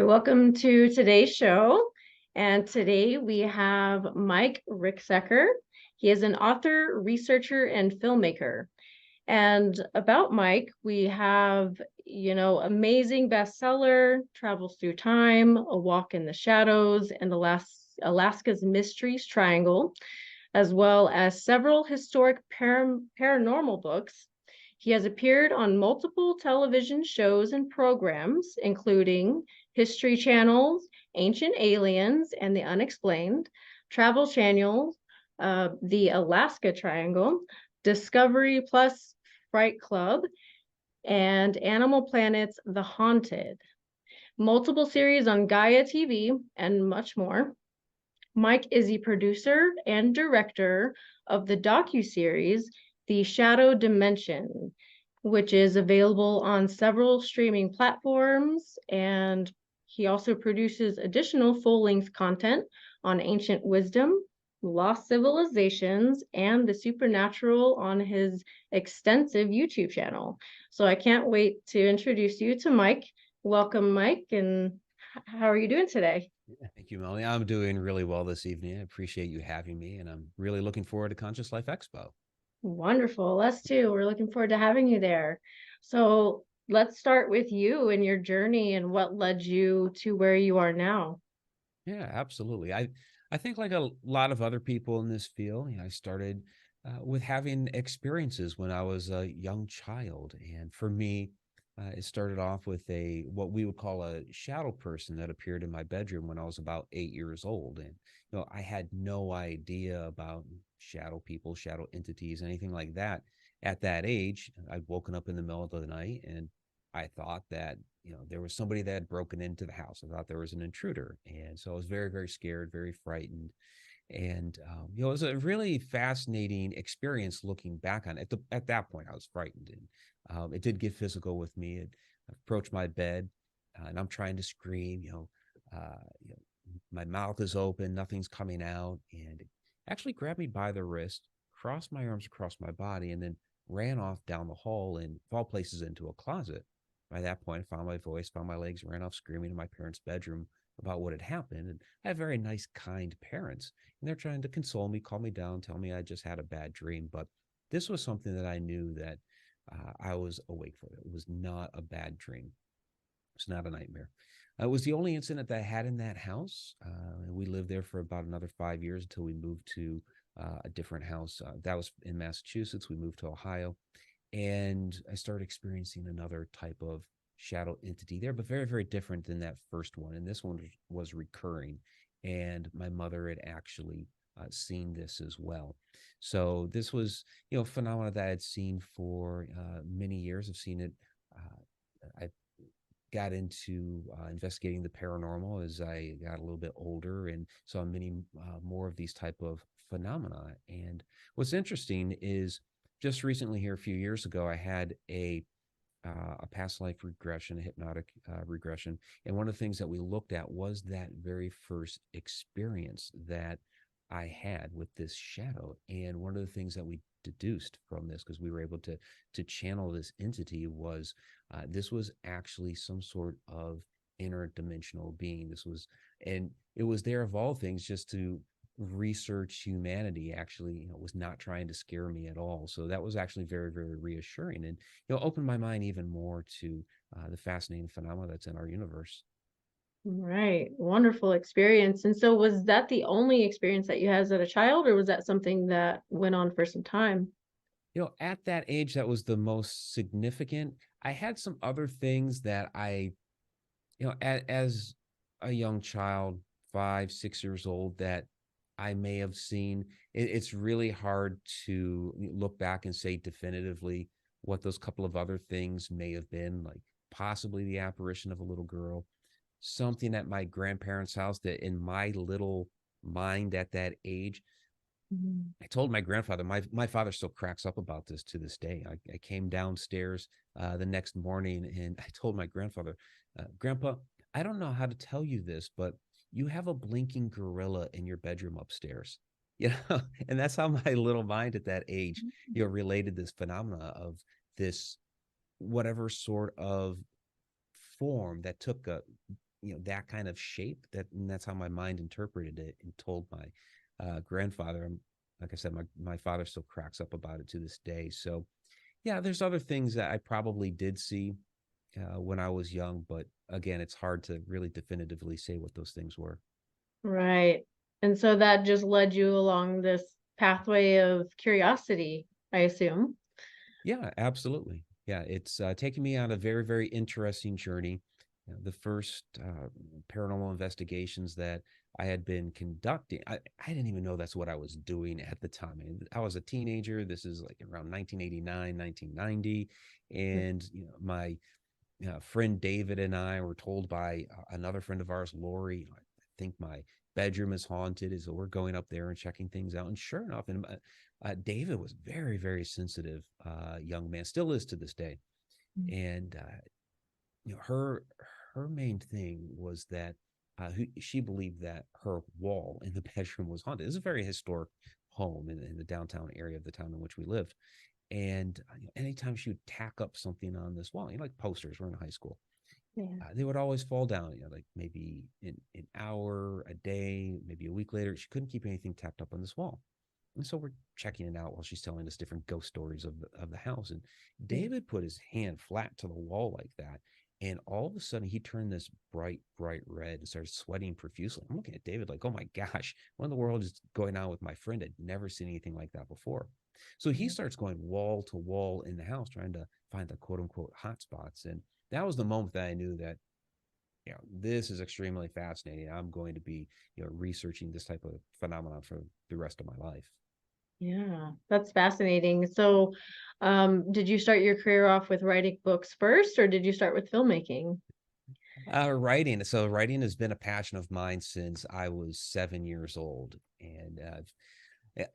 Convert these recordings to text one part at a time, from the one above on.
welcome to today's show. And today we have Miike Ricksecker. He is an author, researcher, and filmmaker. And about Miike, we have, amazing bestseller, Travels Through Time, A Walk in the Shadows, and Alaska's Mysteries Triangle, as well as several historic paranormal books. He has appeared on multiple television shows and programs, including History Channel's Ancient Aliens and the Unexplained, Travel Channel's The Alaska Triangle, Discovery Plus Fright Club, and Animal Planet's The Haunted. Multiple series on Gaia TV, and much more. Miike is the producer and director of the docuseries The Shadow Dimension, which is available on several streaming platforms. And he also produces additional full-length content on ancient wisdom, lost civilizations, and the supernatural on his extensive YouTube channel. So I can't wait to introduce you to Miike. Welcome, Miike, and how are you doing today? Thank you, Melanie. I'm doing really well this evening. I appreciate you having me, and I'm really looking forward to Conscious Life Expo. Wonderful. Us too. We're looking forward to having you there. So let's start with you and your journey and what led you to where you are now. Yeah, absolutely. I think like a lot of other people in this field, I started with having experiences when I was a young child, and for me, it started off with a what we would call a shadow person that appeared in my bedroom when I was about 8 years old, and I had no idea about shadow people, shadow entities, anything like that at that age. I'd woken up in the middle of the night and I thought that there was somebody that had broken into the house. I thought there was an intruder, and so I was very, very scared, very frightened. And it was a really fascinating experience looking back on it. At that point, I was frightened, and it did get physical with me. It approached my bed, and I'm trying to scream. My mouth is open, nothing's coming out, and it actually grabbed me by the wrist, crossed my arms across my body, and then ran off down the hall and of all places into a closet. By that point, I found my voice, found my legs, ran off screaming in my parents' bedroom about what had happened. And I have very nice, kind parents, and they're trying to console me, calm me down, tell me I just had a bad dream. But this was something that I knew that I was awake for. It was not a bad dream. It's not a nightmare. It was the only incident that I had in that house. We lived there for about another 5 years until we moved to a different house. That was in Massachusetts. We moved to Ohio, and I started experiencing another type of shadow entity there, but very, very different than that first one. And this one was recurring, and my mother had actually seen this as well. So this was, phenomena that I had seen for many years. I've seen it. I got into investigating the paranormal as I got a little bit older and saw many more of these type of phenomena. And what's interesting is just recently here, a few years ago, I had a past life regression, a hypnotic regression. And one of the things that we looked at was that very first experience that I had with this shadow. And one of the things that we deduced from this, because we were able to channel this entity, was this was actually some sort of interdimensional being. And it was there of all things just to research humanity. Actually, was not trying to scare me at all. So that was actually very, very reassuring, and opened my mind even more to the fascinating phenomena that's in our universe. Right. Wonderful experience. And so was that the only experience that you had as a child, or was that something that went on for some time? At that age, that was the most significant. I had some other things that as a young child, 5, 6 years old, that I may have seen. It's really hard to look back and say definitively what those couple of other things may have been, like possibly the apparition of a little girl, something at my grandparents' house that in my little mind at that age, Mhm. I told my grandfather, my father still cracks up about this to this day. I came downstairs the next morning and I told my grandfather, Grandpa, I don't know how to tell you this, but you have a blinking gorilla in your bedroom upstairs. And that's how my little mind at that age, related this phenomena of this whatever sort of form that took that kind of shape. And that's how my mind interpreted it and told my grandfather. Like I said, my father still cracks up about it to this day. So yeah, there's other things that I probably did see when I was young, but again, it's hard to really definitively say what those things were. Right. And so that just led you along this pathway of curiosity, I assume. Yeah, absolutely. Yeah, it's taken me on a very, very interesting journey. The first paranormal investigations that I had been conducting, I didn't even know that's what I was doing at the time. I mean, I was a teenager. This is like around 1989, 1990. And, my friend David and I were told by another friend of ours, Lori, I think my bedroom is haunted. Is that we're going up there and checking things out. And sure enough, and David was very, very sensitive young man, still is to this day. And her main thing was that she believed that her wall in the bedroom was haunted. It's a very historic home in the downtown area of the town in which we lived. And anytime she would tack up something on this wall, like posters, we're in high school, Yeah. they would always fall down, like maybe an hour, a day, maybe a week later. She couldn't keep anything tacked up on this wall. And so we're checking it out while she's telling us different ghost stories of the house. And Yeah. David put his hand flat to the wall like that. And all of a sudden, he turned this bright, bright red and started sweating profusely. I'm looking at David like, oh my gosh, what in the world is going on with my friend? I'd never seen anything like that before. So he starts going wall to wall in the house, trying to find the quote unquote hot spots. And that was the moment that I knew that, this is extremely fascinating. I'm going to be, researching this type of phenomenon for the rest of my life. Yeah, that's fascinating. So, did you start your career off with writing books first, or did you start with filmmaking? Writing. So writing has been a passion of mine since I was 7 years old, and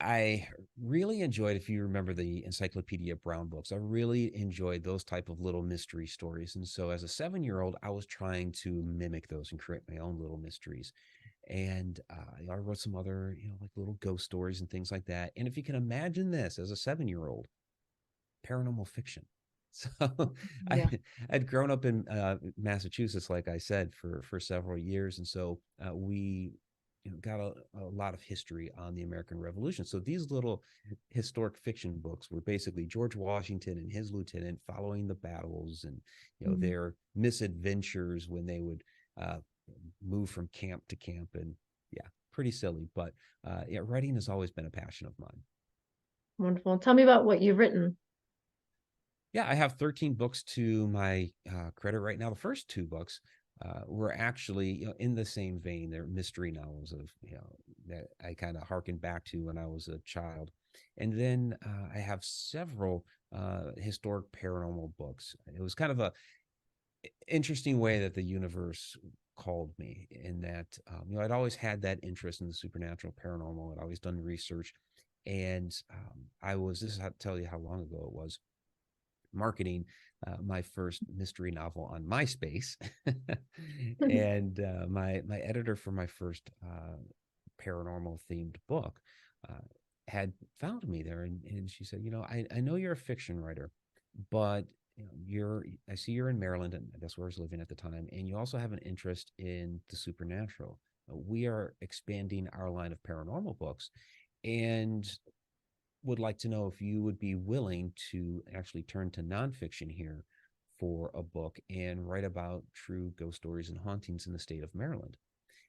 I really enjoyed. If you remember the Encyclopedia Brown books, I really enjoyed those type of little mystery stories. And so, as a 7 year old, I was trying to mimic those and create my own little mysteries. And I wrote some other, like little ghost stories and things like that. And if you can imagine this as a 7 year old, paranormal fiction. So I Yeah. I'd grown up in Massachusetts, like I said, for several years, and so we got a lot of history on the American Revolution. So these little historic fiction books were basically George Washington and his lieutenant following the battles and Mhm. their misadventures when they would uh, move from camp to camp, and yeah, pretty silly, but yeah, writing has always been a passion of mine. Wonderful. Tell me about what you've written. Yeah, I have 13 books to my credit right now. The first two books were actually, in the same vein. They're mystery novels of, that I kind of harken back to when I was a child. And then I have several historic paranormal books. It was kind of a interesting way that the universe called me in that, I'd always had that interest in the supernatural, paranormal. I'd always done research. And this is how to tell you how long ago it was, marketing my first mystery novel on MySpace, and my editor for my first paranormal themed book uh, had found me there, and she said, I know you're a fiction writer, but I see you're in Maryland, and that's where I was living at the time, and you also have an interest in the supernatural. We are expanding our line of paranormal books, and would like to know if you would be willing to actually turn to nonfiction here for a book and write about true ghost stories and hauntings in the state of Maryland.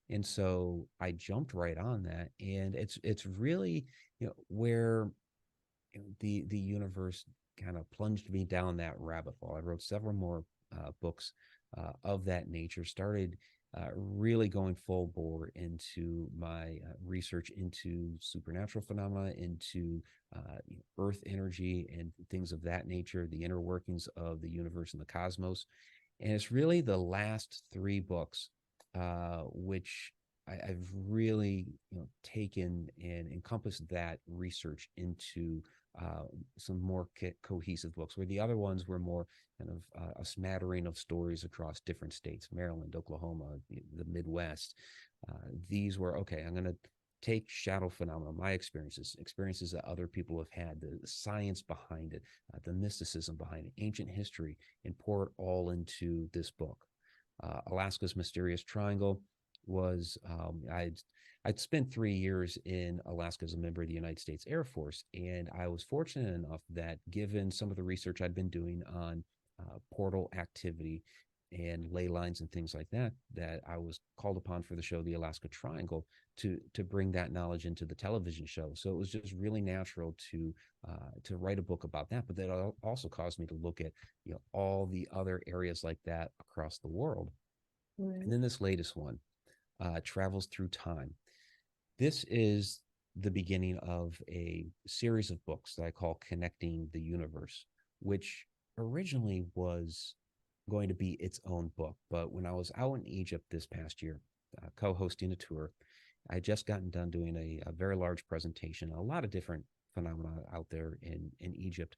And so I jumped right on that, and it's really, where the universe kind of plunged me down that rabbit hole. I wrote several more books of that nature. Started really going full bore into my research into supernatural phenomena, into Earth energy and things of that nature, the inner workings of the universe and the cosmos. And it's really the last three books which I've really taken and encompassed that research into some more cohesive books, where the other ones were more kind of a smattering of stories across different states, Maryland, Oklahoma, the Midwest. These were, okay, I'm going to take shadow phenomena, my experiences that other people have had, the science behind it, the mysticism behind it, ancient history, and pour it all into this book. Alaska's Mysterious Triangle was I'd spent 3 years in Alaska as a member of the United States Air Force, and I was fortunate enough that, given some of the research I'd been doing on portal activity and ley lines and things like that, that I was called upon for the show The Alaska Triangle to bring that knowledge into the television show. So it was just really natural to write a book about that. But that also caused me to look at all the other areas like that across the world. And Right. then this latest one, Travels Through Time. This is the beginning of a series of books that I call Connecting the Universe, which originally was going to be its own book. But when I was out in Egypt this past year, co hosting a tour, I had just gotten done doing a very large presentation, a lot of different phenomena out there in Egypt.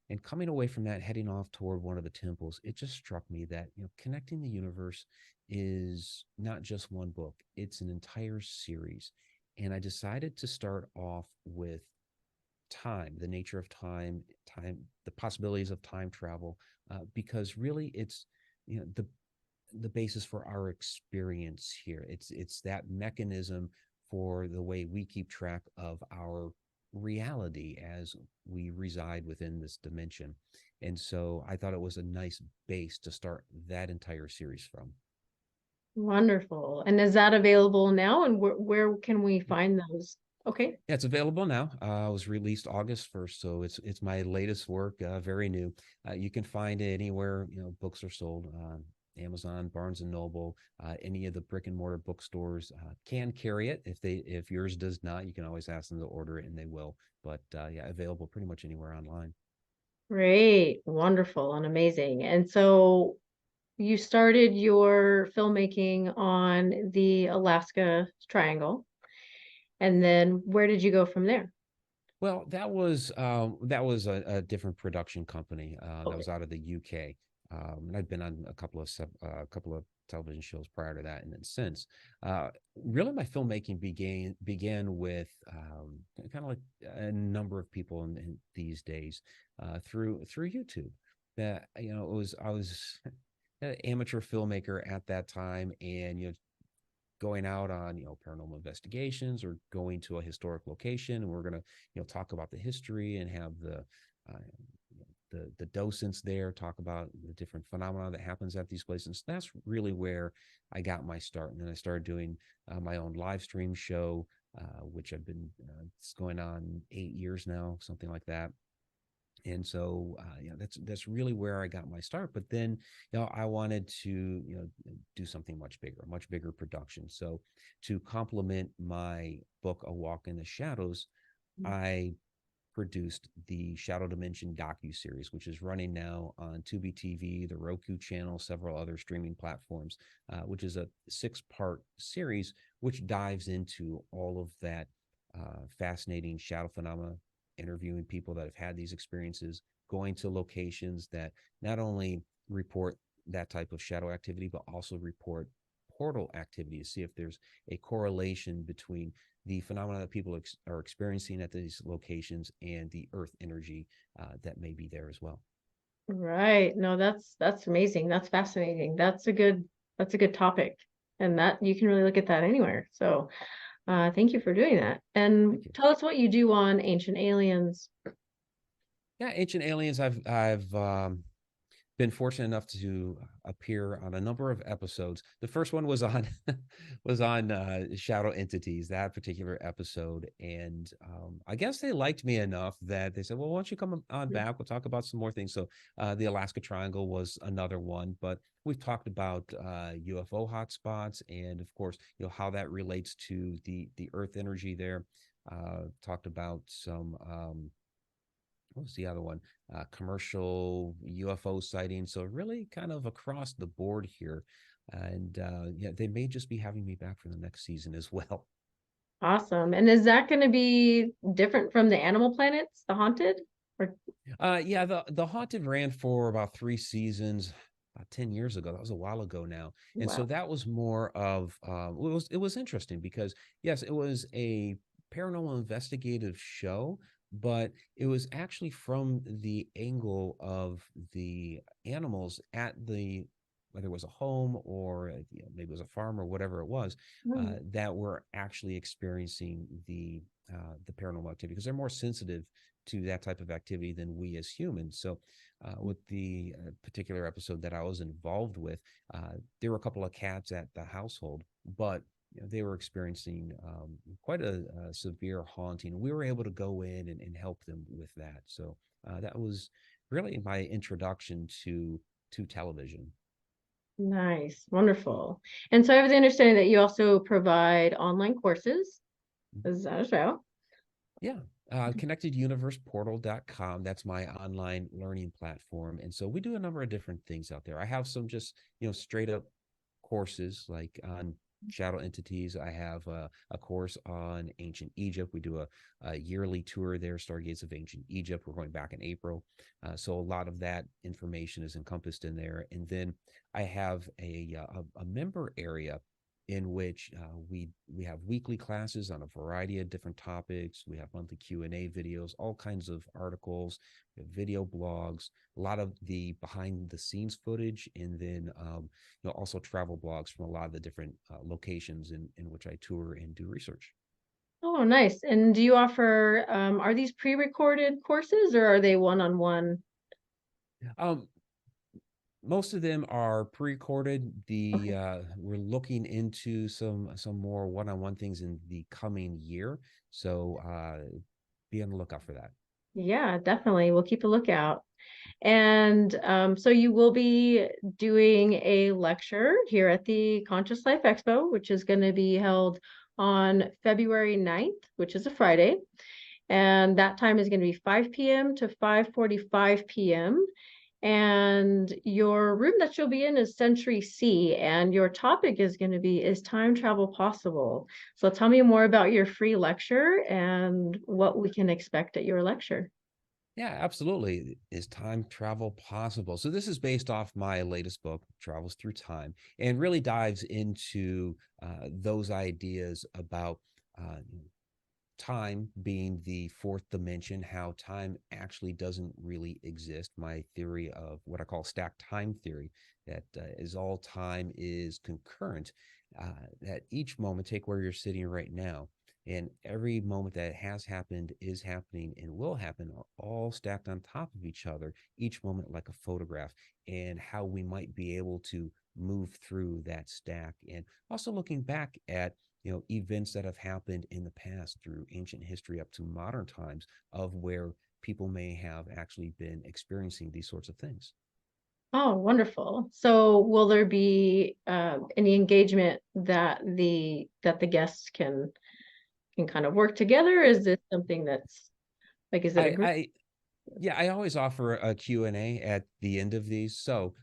And coming away from that, heading off toward one of the temples, it just struck me that connecting the universe is not just one book; it's an entire series. And I decided to start off with time, the nature of time, the possibilities of time travel, because really it's the basis for our experience here. It's that mechanism for the way we keep track of our reality as we reside within this dimension. And so I thought it was a nice base to start that entire series from. Wonderful. And is that available now? And where can we find those? Okay. Yeah, it's available now. It was released August 1st, so it's my latest work, very new. You can find it anywhere books are sold. Amazon, Barnes and Noble, any of the brick and mortar bookstores can carry it. If yours does not, you can always ask them to order it, and they will. But yeah, available pretty much anywhere online. Great. Wonderful and amazing. And so you started your filmmaking on the Alaska Triangle. And then where did you go from there? Well, that was a different production company that Okay. was out of the UK, and I'd been on a couple of television shows prior to that, and then since. Really, my filmmaking began with kind of like a number of people in these days through YouTube. That it was I was an amateur filmmaker at that time, and going out on paranormal investigations or going to a historic location, and we're going to talk about the history and have the docents there talk about the different phenomena that happens at these places. That's really where I got my start, and then I started doing my own live stream show, which I've been it's going on 8 years now, something like that. And so that's really where I got my start. But then I wanted to do something much bigger production. So to complement my book A Walk in the Shadows, I produced the Shadow Dimension docu-series, which is running now on Tubi TV, the Roku channel, several other streaming platforms, which is a 6-part series which dives into all of that fascinating shadow phenomena, interviewing people that have had these experiences, going to locations that not only report that type of shadow activity, but also report portal activity to see if there's a correlation between the phenomena that people are experiencing at these locations and the earth energy that may be there as well. Right. No, that's amazing. That's fascinating. That's a good topic. And that you can really look at that anywhere. So thank you for doing that. And Thank you. tell us what you do on Ancient Aliens. Yeah, Ancient Aliens. I've been fortunate enough to appear on a number of episodes. The first one was on was on shadow entities, that particular episode, and I guess they liked me enough that they said, "Well, why don't you come on back? We'll talk about some more things." So the Alaska Triangle was another one, but we've talked about UFO hotspots, and of course, how that relates to the Earth energy there. Talked about some. What was the other one? Commercial UFO sightings. So really kind of across the board here. And yeah, they may just be having me back for the next season as well. Awesome. And is that going to be different from the Animal Planets, the Haunted? Or Yeah, the Haunted ran for about 3 seasons. About 10 years ago. That was a while ago now. And so wow. that was more of it was interesting because yes, it was a paranormal investigative show, but it was actually from the angle of the animals at the whether it was a home or maybe it was a farm or whatever it was, Mm. that were actually experiencing the paranormal activity because they're more sensitive to that type of activity than we as humans. So, with the particular episode that I was involved with, there were a couple of cats at the household, but they were experiencing quite a severe haunting. We were able to go in and help them with that. So that was really my introduction to television. Nice, wonderful. And so I have the understanding that you also provide online courses. Is that so? Yeah. Connecteduniverseportal.com. That's my online learning platform. And so we do a number of different things out there. I have some just, straight up courses like on shadow entities. I have a course on ancient Egypt. We do a yearly tour there, Stargates of Ancient Egypt. We're going back in April. So a lot of that information is encompassed in there. And then I have a member area in which we have weekly classes on a variety of different topics. We have monthly Q&A videos, all kinds of articles, video blogs, a lot of the behind the scenes footage, and then also travel blogs from a lot of the different locations in which I tour and do research. Oh, nice. And do you offer, are these pre-recorded courses or are they one-on-one? Um, Most of them are pre-recorded. The Okay. We're looking into some more one-on-one things in the coming year, so be on the lookout for that. Yeah, definitely. We'll keep a lookout. And so you will be doing a lecture here at the Conscious Life Expo, which is going to be held on February 9th, which is a Friday. And that time is going to be 5 p.m. to 5:45 p.m. And your room that you'll be in is Century C, and your topic is going to be, is time travel possible? So tell me more about your free lecture and what we can expect at your lecture. Yeah, absolutely. Is time travel possible? So this is based off my latest book, Travels Through Time, and really dives into those ideas about time being the fourth dimension, how time actually doesn't really exist. My theory of what I call stacked time theory, that is all time is concurrent, that each moment, take where you're sitting right now, and every moment that has happened, is happening, and will happen are all stacked on top of each other, each moment like a photograph, and how we might be able to move through that stack. And also looking back at events that have happened in the past through ancient history up to modern times of where people may have actually been experiencing these sorts of things. Oh, wonderful. So will there be any engagement that the guests can kind of work together? Is this something that's like, is it a I, group? I yeah, I always offer a Q&A at the end of these. So,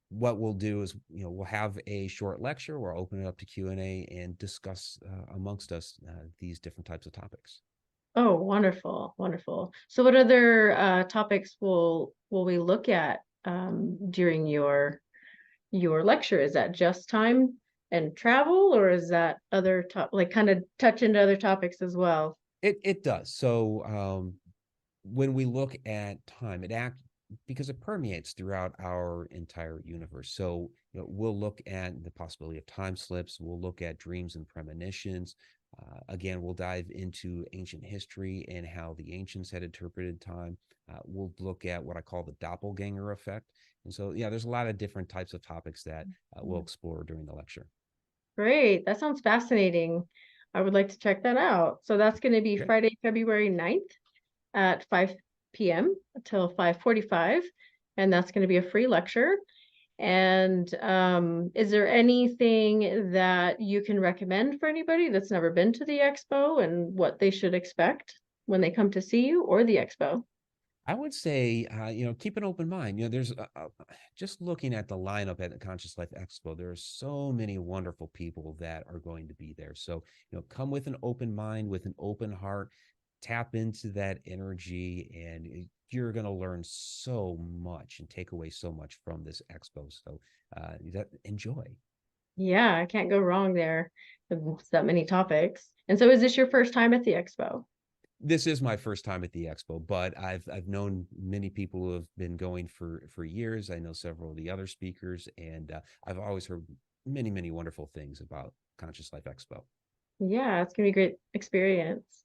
what we'll do is, we'll have a short lecture, we'll open it up to Q&A and discuss amongst us these different types of topics. Oh, wonderful, wonderful. So what other topics will we look at during your lecture? Is that just time and travel, or is that other top like kind of touch into other topics as well? It does. So, when we look at time, it act because it permeates throughout our entire universe. So, we'll look at the possibility of time slips. We'll look at dreams and premonitions. Again, we'll dive into ancient history and how the ancients had interpreted time. We'll look at what I call the doppelganger effect. And so, yeah, there's a lot of different types of topics that we'll explore during the lecture. Great. That sounds fascinating. I would like to check that out. So that's going to be Great. Friday, February 9th at 5 p.m. until 5:45, and that's going to be a free lecture. And is there anything that you can recommend for anybody that's never been to the expo and what they should expect when they come to see you or the expo? I would say, keep an open mind. There's just looking at the lineup at the Conscious Life Expo, there are so many wonderful people that are going to be there. So, come with an open mind, with an open heart, tap into that energy, and you're going to learn so much and take away so much from this expo. So, enjoy. Yeah, I can't go wrong there. There's that many topics. And so is this your first time at the expo? this is my first time at the expo, but I've known many people who have been going for years. I know several of the other speakers, and I've always heard many wonderful things about Conscious Life Expo. Yeah, it's gonna be a great experience.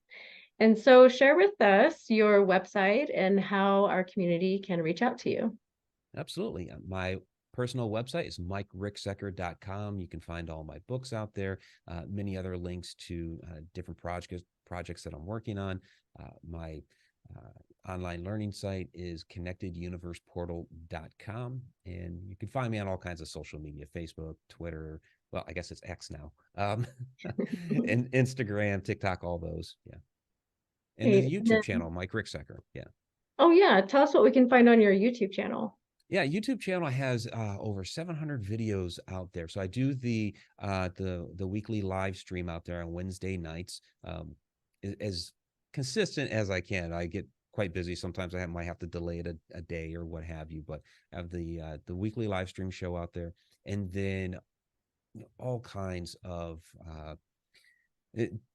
And so share with us your website and how our community can reach out to you. Absolutely. My personal website is mikericksecker.com. You can find all my books out there, many other links to different projects that I'm working on. My online learning site is connecteduniverseportal.com. And you can find me on all kinds of social media, Facebook, Twitter. Well, I guess it's X now. And Instagram, TikTok, all those. Yeah. And Great. the And YouTube then, channel, Mike Ricksecker. Yeah. oh yeah, tell us what we can find on your YouTube channel. Yeah, YouTube channel has over 700 videos out there. So I do the weekly live stream out there on Wednesday nights, as consistent as I can. I get quite busy sometimes. Might have to delay it a day or what have you, but I have the weekly live stream show out there, and then all kinds of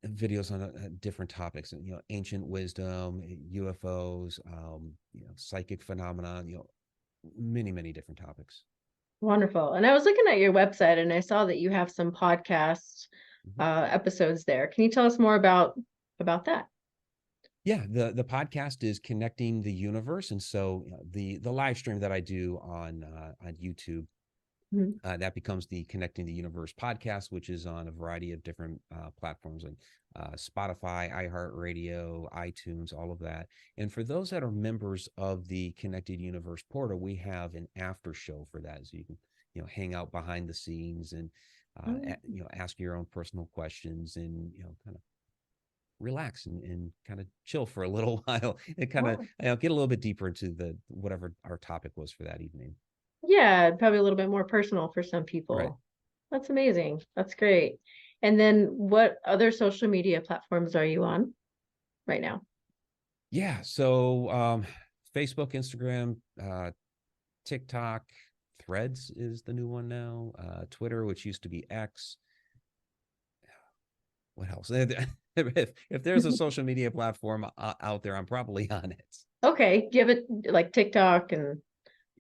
videos on different topics, and ancient wisdom, UFOs, psychic phenomena, many different topics. Wonderful. And I was looking at your website and I saw that you have some podcast Mhm. episodes there. Can you tell us more about that? Yeah, the podcast is Connecting the Universe, and so the live stream that I do on YouTube, Mhm. that becomes the Connecting the Universe podcast, which is on a variety of different platforms like Spotify, iHeartRadio, iTunes, all of that. And for those that are members of the Connected Universe portal, we have an after show for that, so you can hang out behind the scenes and Oh, ask your own personal questions and kind of relax and kind of chill for a little while and kind of wow. get a little bit deeper into the whatever our topic was for that evening. Yeah, probably a little bit more personal for some Right. people. That's amazing. That's great. And then what other social media platforms are you on right now? Yeah. So Facebook, Instagram, TikTok, Threads is the new one now. Twitter, which used to be X. What else? If there's a social media platform out there, I'm probably on it. Okay, do you have it like TikTok and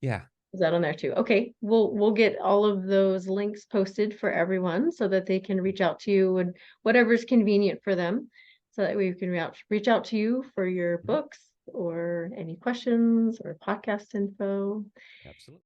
Yeah. is that on there too? Okay, we'll get all of those links posted for everyone so that they can reach out to you and whatever's convenient for them. So that we can reach out to you for your Mhm. books or any questions or podcast info. Absolutely.